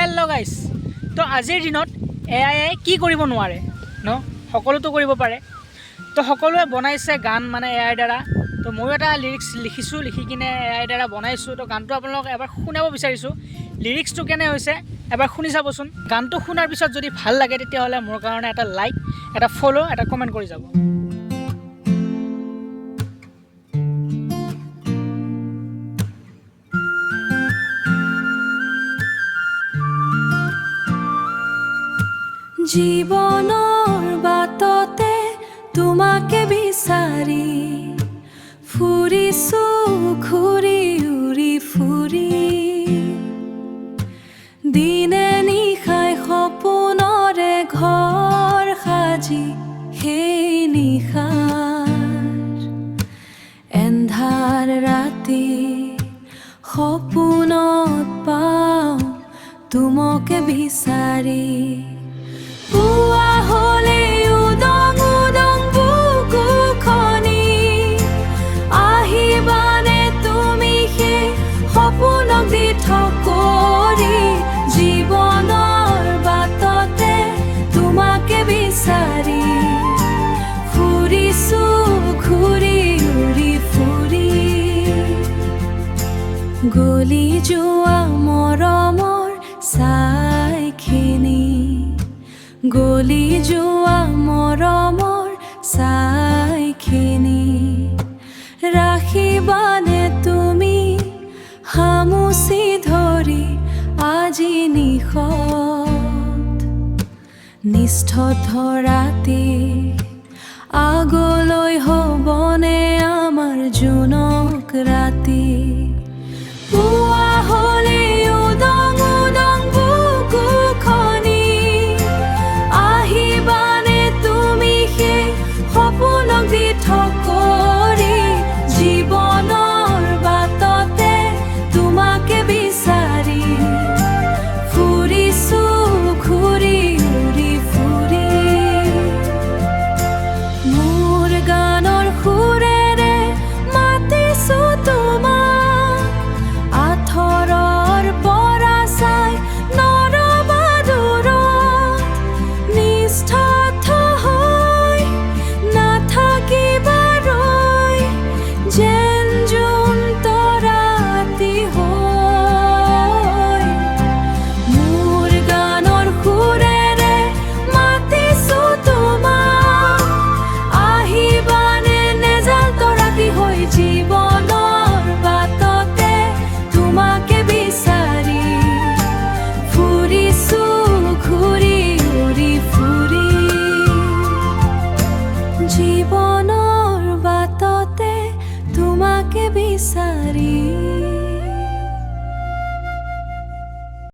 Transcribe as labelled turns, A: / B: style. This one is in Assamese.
A: হেল্ল' গাইছ। তো আজিৰ দিনত এআইয়ে কি কৰিব নোৱাৰে ন, সকলোতো কৰিব পাৰে। তো সকলোৱে বনাইছে গান মানে এআইৰ দ্বাৰা। তো ময়ো এটা লিৰিক্স লিখিছোঁ, লিখি কিনে এআইৰ দ্বাৰা বনাইছোঁ। তো গানটো আপোনালোকক এবাৰ শুনাব বিচাৰিছোঁ। লিৰিক্সটো কেনে হৈছে এবাৰ শুনি চাবচোন। গানটো শুনাৰ পিছত যদি ভাল লাগে তেতিয়াহ'লে মোৰ কাৰণে এটা লাইক, এটা ফ'ল', এটা কমেণ্ট কৰি যাব।
B: জীৱনৰ বাটতে তোমাকে বিচাৰি ফুৰিছো, ঘূৰি উৰি ফুৰি দিনে নিশাই সপোনৰে ঘৰ সাজি সেই নিশাৰ এন্ধাৰ ৰাতি সপোনত পাওঁ তোমাকে বিচাৰি। পুৱা হ'লে উদং উদং বুকুখনি আহিবানে তুমি সেই সপোনক দিঠ কৰি। জীৱনৰ বাটতে তোমাকে বিচাৰি ফুৰিছো, ঘূৰি উৰি ফুৰি গলি যোৱা মৰমৰ ছাইখিনি, গলি যোৱা মৰমৰ ছাইখিনি ৰাখিবানে তুমি সামুচি ধৰি আজি নিশত নিষ্ঠত ৰাতি। আগলৈ হ'বনে আমাৰ জোনক ৰাতি। পুৱা হ'লে উদং উদং বুকুখনি আহিবানে তুমি সেই সপোনক দিঠ কৰি। জীৱনৰ বাটতে তোমাকে বিচাৰি ফুৰিছো, ঘূৰি উৰি ফুৰি মোৰ গানৰ সুৰেৰে মাতিছো তোমাক। আঁতৰৰ পৰা চাই নৰবা দূৰত নিষ্ঠত হৈ নাথাকিবা ৰৈ যেন জোন তৰাতি হৈ। মোৰ গানৰ সুৰেৰে মাতিছো তোমাক আহিবানে নেজাল তৰাতি হৈ। জীৱনৰ বাটতে তোমাকে বিচাৰি ফুৰিছো, ঘূৰি উৰি ফুৰি জীৱনৰ বাটতে তোমাকে বিচাৰি।